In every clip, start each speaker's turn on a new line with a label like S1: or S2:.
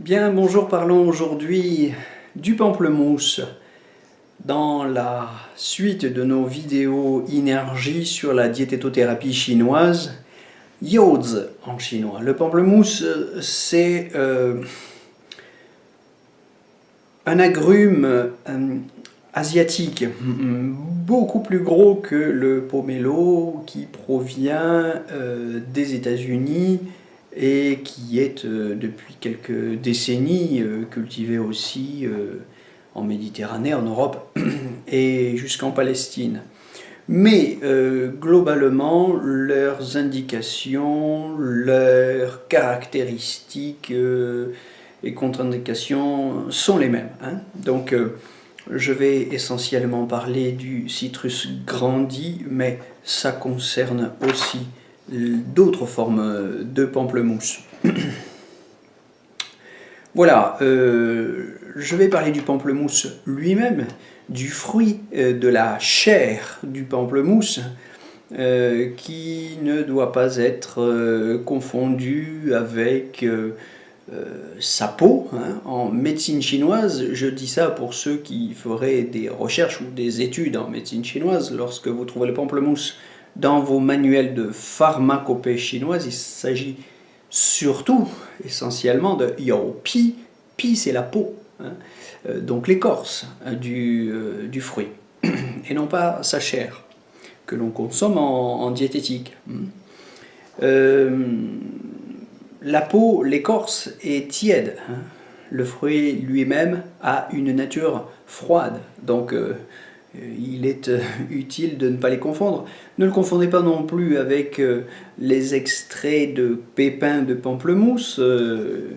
S1: Bien, bonjour, parlons aujourd'hui du pamplemousse. Dans la suite de nos vidéos énergie sur la diététothérapie chinoise, Yaozi en chinois. Le pamplemousse, c'est un agrume asiatique, beaucoup plus gros que le pomelo, qui provient des États-Unis et qui est depuis quelques décennies cultivé aussi en Méditerranée, en Europe et jusqu'en Palestine. Mais globalement, leurs indications, leurs caractéristiques et contre-indications sont les mêmes. Donc je vais essentiellement parler du citrus grandi, mais ça concerne aussi d'autres formes de pamplemousse. Voilà, je vais parler du pamplemousse lui-même, du fruit, de la chair du pamplemousse, qui ne doit pas être confondu avec sa peau. En médecine chinoise, je dis ça pour ceux qui feraient des recherches ou des études en médecine chinoise, lorsque vous trouvez le pamplemousse dans vos manuels de pharmacopée chinoise, il s'agit surtout, essentiellement, de Yao Pi. Pi, c'est la peau, donc l'écorce du fruit, et non pas sa chair, que l'on consomme en diététique. La peau, l'écorce, est tiède. Le fruit lui-même a une nature froide, donc il est utile de ne pas les confondre. Ne le confondez pas non plus avec les extraits de pépins de pamplemousse. Ne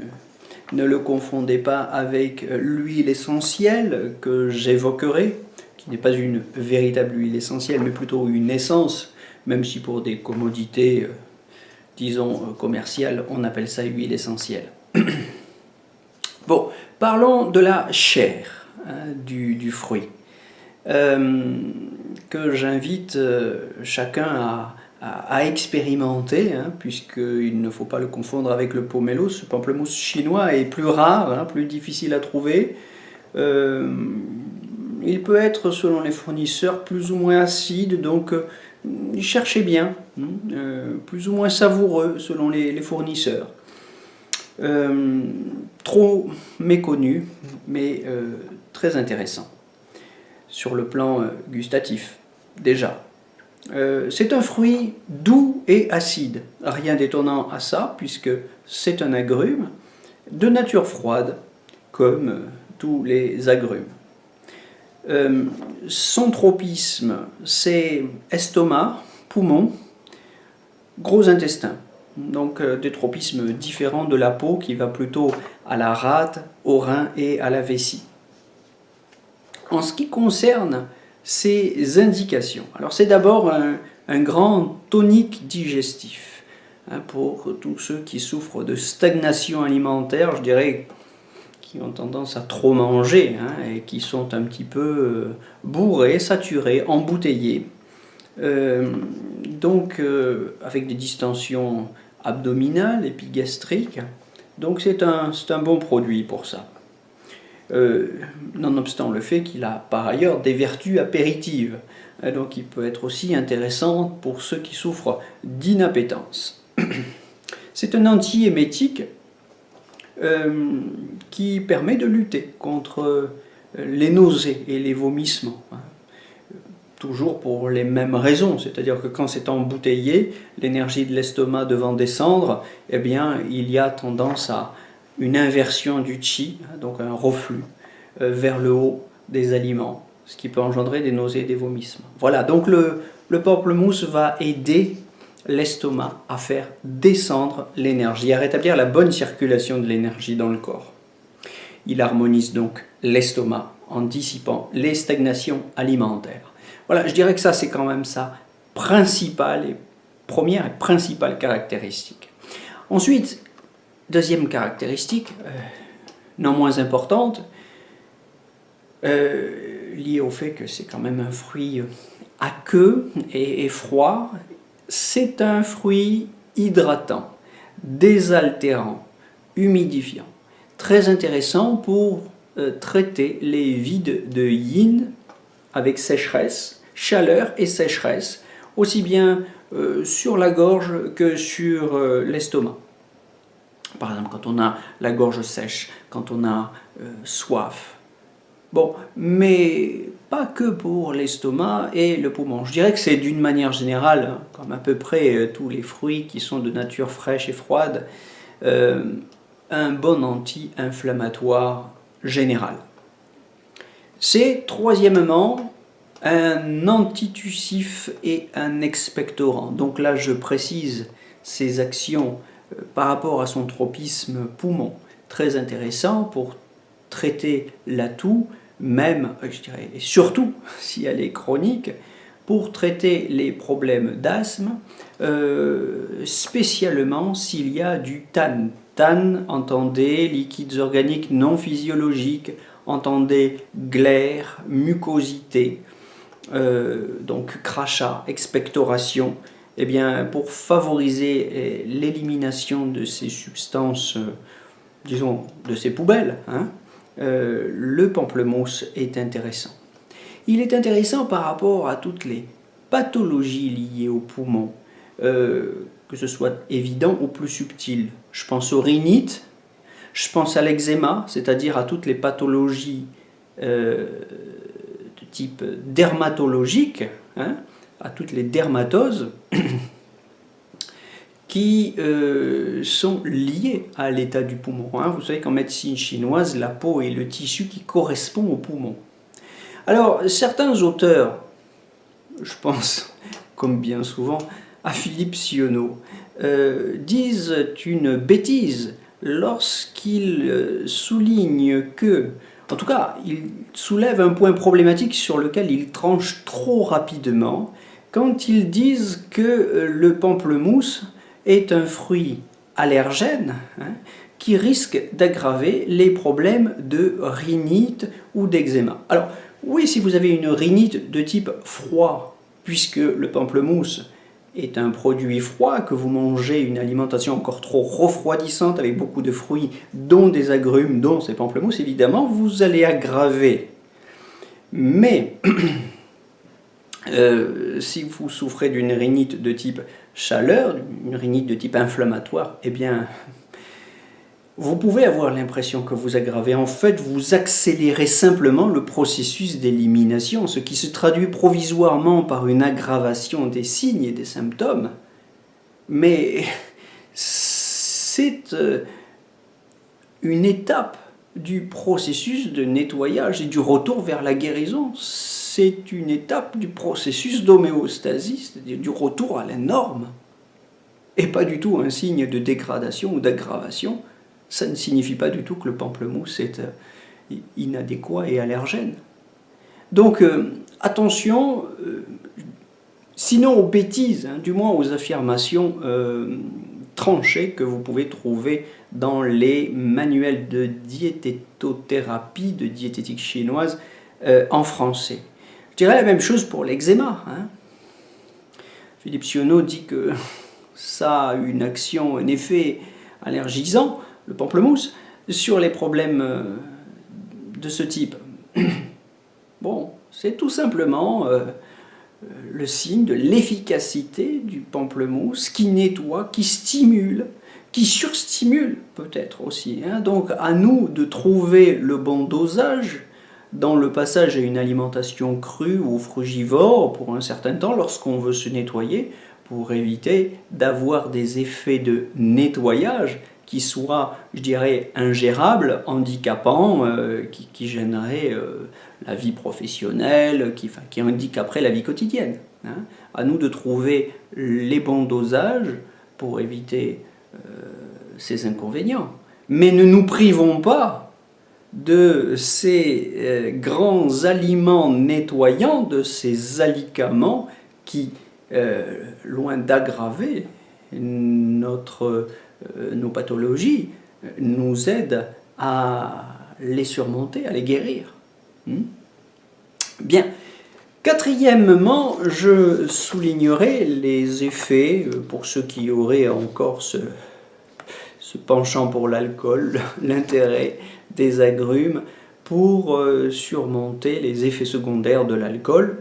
S1: le confondez pas avec l'huile essentielle que j'évoquerai, qui n'est pas une véritable huile essentielle, mais plutôt une essence, même si pour des commodités, disons, commerciales, on appelle ça huile essentielle. Bon, parlons de la chair du fruit. Que j'invite chacun à expérimenter, puisqu'il ne faut pas le confondre avec le pomelo. Ce pamplemousse chinois est plus rare, plus difficile à trouver. Il peut être, selon les fournisseurs, plus ou moins acide, donc cherchez bien, plus ou moins savoureux selon les fournisseurs. Trop méconnu, mais très intéressant sur le plan gustatif, déjà. C'est un fruit doux et acide, rien d'étonnant à ça, puisque c'est un agrume de nature froide, comme tous les agrumes. Son tropisme, c'est estomac, poumon, gros intestin. Donc des tropismes différents de la peau qui va plutôt à la rate, au rein et à la vessie. En ce qui concerne ces indications, alors c'est d'abord un grand tonique digestif. Pour tous ceux qui souffrent de stagnation alimentaire, je dirais, qui ont tendance à trop manger et qui sont un petit peu bourrés, saturés, embouteillés. Donc avec des distensions abdominales, épigastriques. Donc c'est un bon produit pour ça. Nonobstant le fait qu'il a par ailleurs des vertus apéritives. Donc il peut être aussi intéressant pour ceux qui souffrent d'inappétence. C'est un antiémétique qui permet de lutter contre les nausées et les vomissements. Toujours pour les mêmes raisons, c'est-à-dire que quand c'est embouteillé, l'énergie de l'estomac devant descendre, eh bien, il y a tendance à une inversion du qi, donc un reflux vers le haut des aliments, ce qui peut engendrer des nausées et des vomissements. Voilà, donc le pamplemousse va aider l'estomac à faire descendre l'énergie, à rétablir la bonne circulation de l'énergie dans le corps. Il harmonise donc l'estomac en dissipant les stagnations alimentaires. Voilà, je dirais que ça, c'est quand même sa première et principale caractéristique. Ensuite, deuxième caractéristique, non moins importante, liée au fait que c'est quand même un fruit aqueux et froid, c'est un fruit hydratant, désaltérant, humidifiant, très intéressant pour traiter les vides de yin avec sécheresse, chaleur et sécheresse, aussi bien sur la gorge que sur l'estomac. Par exemple, quand on a la gorge sèche, quand on a soif. Bon, mais pas que pour l'estomac et le poumon. Je dirais que c'est d'une manière générale, comme à peu près tous les fruits qui sont de nature fraîche et froide, un bon anti-inflammatoire général. C'est troisièmement un antitussif et un expectorant. Donc là, je précise ces actions par rapport à son tropisme poumon. Très intéressant pour traiter la toux, même, je dirais, et surtout si elle est chronique, pour traiter les problèmes d'asthme, spécialement s'il y a du TAN. TAN, entendez, liquides organiques non physiologiques, entendez, glaire, mucosité, donc crachat, expectoration. Eh bien, pour favoriser l'élimination de ces substances, disons, de ces poubelles, le pamplemousse est intéressant. Il est intéressant par rapport à toutes les pathologies liées aux poumons, que ce soit évident ou plus subtil. Je pense aux rhinites, je pense à l'eczéma, c'est-à-dire à toutes les pathologies de type dermatologique, à toutes les dermatoses qui sont liées à l'état du poumon. Vous savez qu'en médecine chinoise, la peau est le tissu qui correspond au poumon. Alors, certains auteurs, je pense, comme bien souvent, à Philippe Sionneau, disent une bêtise lorsqu'ils soulignent que, en tout cas, ils soulèvent un point problématique sur lequel ils tranchent trop rapidement, quand ils disent que le pamplemousse est un fruit allergène qui risque d'aggraver les problèmes de rhinite ou d'eczéma. Alors, oui, si vous avez une rhinite de type froid, puisque le pamplemousse est un produit froid, que vous mangez une alimentation encore trop refroidissante avec beaucoup de fruits, dont des agrumes, dont ces pamplemousses, évidemment, vous allez aggraver. Mais si vous souffrez d'une rhinite de type chaleur, une rhinite de type inflammatoire, eh bien, vous pouvez avoir l'impression que vous aggravez. En fait, vous accélérez simplement le processus d'élimination, ce qui se traduit provisoirement par une aggravation des signes et des symptômes. Mais c'est une étape du processus de nettoyage et du retour vers la guérison. C'est une étape du processus d'homéostasie, c'est-à-dire du retour à la norme, et pas du tout un signe de dégradation ou d'aggravation. Ça ne signifie pas du tout que le pamplemousse est inadéquat et allergène. Donc attention, sinon aux bêtises, du moins aux affirmations tranchées que vous pouvez trouver dans les manuels de diététothérapie, de diététique chinoise en français. Je dirais la même chose pour l'eczéma. Philippe Sionneau dit que ça a une action, un effet allergisant, le pamplemousse, sur les problèmes de ce type. Bon, c'est tout simplement le signe de l'efficacité du pamplemousse qui nettoie, qui stimule, qui surstimule peut-être aussi. Donc à nous de trouver le bon dosage dans le passage à une alimentation crue ou frugivore pour un certain temps lorsqu'on veut se nettoyer pour éviter d'avoir des effets de nettoyage qui soient, je dirais, ingérables, handicapants, qui gêneraient la vie professionnelle, qui handicaperaient la vie quotidienne. À nous de trouver les bons dosages pour éviter ces inconvénients. Mais ne nous privons pas de ces grands aliments nettoyants, de ces alicaments qui, loin d'aggraver nos pathologies, nous aident à les surmonter, à les guérir. Bien. Quatrièmement, je soulignerai les effets, pour ceux qui auraient encore ce ce penchant pour l'alcool, l'intérêt des agrumes pour surmonter les effets secondaires de l'alcool.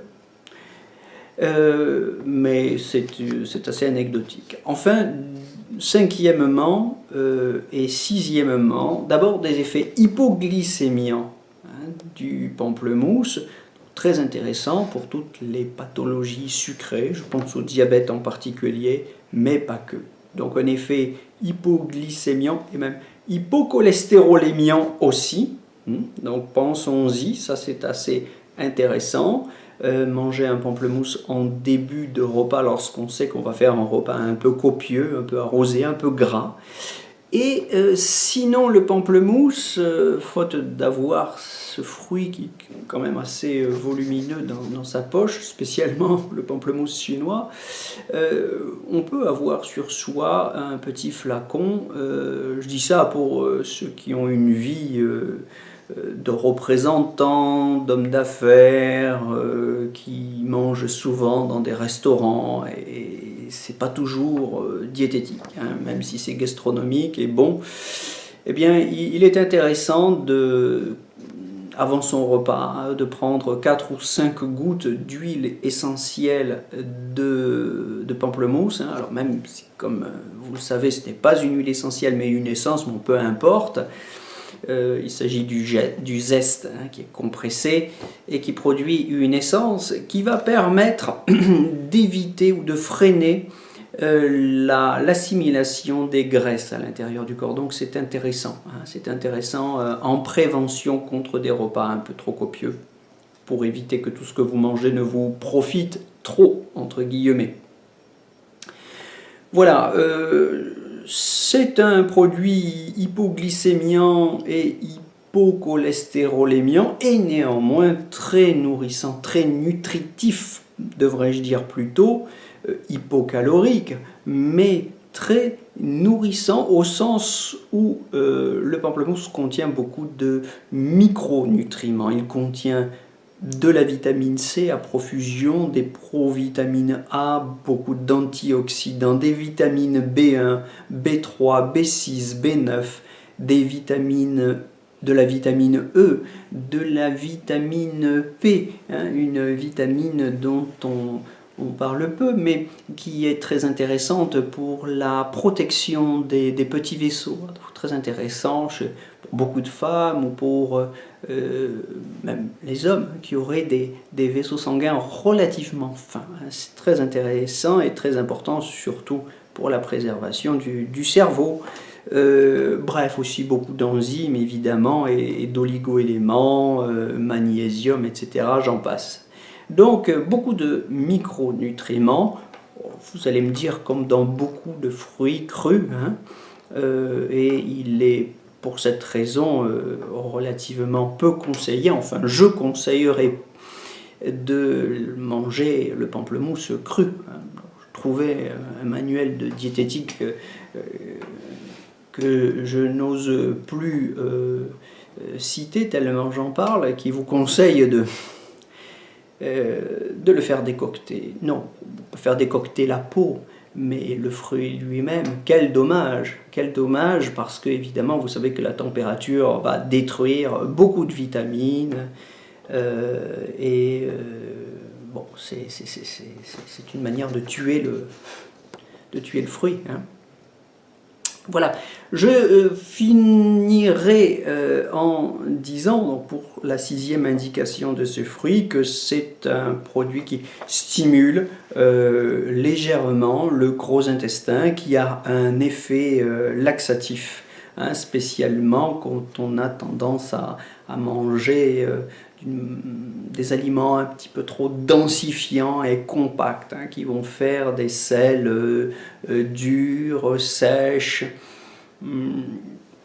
S1: Mais c'est assez anecdotique. Enfin, cinquièmement et sixièmement, d'abord des effets hypoglycémiants du pamplemousse, très intéressant pour toutes les pathologies sucrées, je pense au diabète en particulier, mais pas que. Donc un effet hypoglycémiant et même hypocholestérolémiant aussi. Donc pensons-y, ça c'est assez intéressant. Manger un pamplemousse en début de repas lorsqu'on sait qu'on va faire un repas un peu copieux, un peu arrosé, un peu gras. Et sinon le pamplemousse, faute d'avoir ce fruit qui est quand même assez volumineux dans sa poche, spécialement le pamplemousse chinois, on peut avoir sur soi un petit flacon. Je dis ça pour ceux qui ont une vie de représentants, d'hommes d'affaires, qui mangent souvent dans des restaurants et c'est pas toujours diététique, hein, même si c'est gastronomique et bon. Eh bien, il est intéressant avant son repas, de prendre 4 ou 5 gouttes d'huile essentielle de pamplemousse. Hein. Alors même si, comme vous le savez, ce n'est pas une huile essentielle mais une essence, bon, peu importe. Il s'agit du zeste qui est compressé et qui produit une essence qui va permettre d'éviter ou de freiner l'assimilation des graisses à l'intérieur du corps. Donc c'est intéressant. C'est intéressant en prévention contre des repas un peu trop copieux pour éviter que tout ce que vous mangez ne vous profite trop, entre guillemets. Voilà. C'est un produit hypoglycémiant et hypocholestérolémiant et néanmoins très nourrissant, très nutritif, devrais-je dire plutôt, hypocalorique, mais très nourrissant au sens où le pamplemousse contient beaucoup de micronutriments. Il contient de la vitamine C à profusion, des provitamines A, beaucoup d'antioxydants, des vitamines B1, B3, B6, B9, de la vitamine E, de la vitamine P, une vitamine dont on parle peu, mais qui est très intéressante pour la protection des petits vaisseaux, très intéressant chez beaucoup de femmes ou pour même les hommes qui auraient des vaisseaux sanguins relativement fins. C'est très intéressant et très important, surtout pour la préservation du cerveau. Bref, aussi beaucoup d'enzymes évidemment et d'oligo-éléments, magnésium, etc. J'en passe. Donc beaucoup de micronutriments, vous allez me dire comme dans beaucoup de fruits crus, et il est pour cette raison relativement peu conseillé, enfin je conseillerais de manger le pamplemousse cru. Je trouvais un manuel de diététique que je n'ose plus citer tellement j'en parle, qui vous conseille de le faire décocter. Non, faire décocter la peau, mais le fruit lui-même, quel dommage parce que évidemment vous savez que la température va détruire beaucoup de vitamines bon, c'est une manière de tuer le fruit. Voilà, je finirai en disant, donc pour la 6e indication de ce fruit, que c'est un produit qui stimule légèrement le gros intestin, qui a un effet laxatif, spécialement quand on a tendance à manger des aliments un petit peu trop densifiants et compacts, qui vont faire des selles dures, sèches.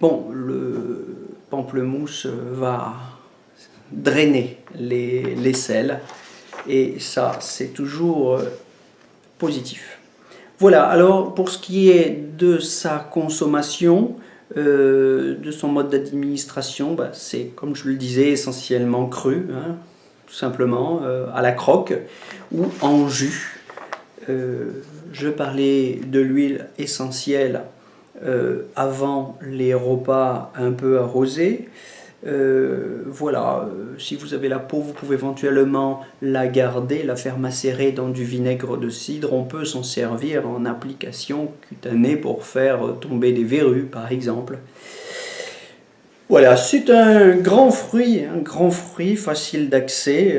S1: Bon, le pamplemousse va drainer les selles et ça c'est toujours positif. Voilà, alors pour ce qui est de sa consommation, de son mode d'administration, c'est comme je le disais essentiellement cru, tout simplement à la croque ou en jus. Je parlais de l'huile essentielle avant les repas un peu arrosés. Voilà, si vous avez la peau, vous pouvez éventuellement la garder, la faire macérer dans du vinaigre de cidre. On peut s'en servir en application cutanée pour faire tomber des verrues, par exemple. Voilà, c'est un grand fruit facile d'accès,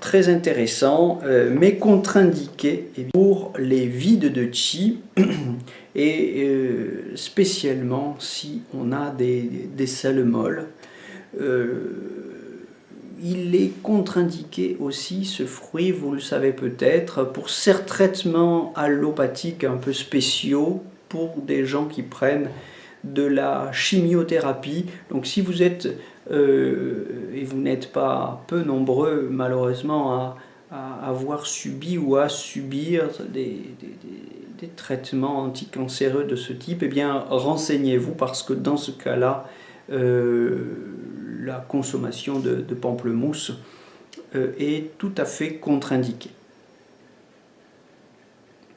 S1: très intéressant, mais contre-indiqué pour les vides de chi et spécialement si on a des selles molles. Il est contre-indiqué aussi, ce fruit, vous le savez peut-être, pour certains traitements allopathiques un peu spéciaux pour des gens qui prennent de la chimiothérapie. Donc si vous êtes, et vous n'êtes pas peu nombreux malheureusement à avoir subi ou à subir des traitements anticancéreux de ce type, eh bien renseignez-vous, parce que dans ce cas-là, la consommation de pamplemousse est tout à fait contre-indiquée.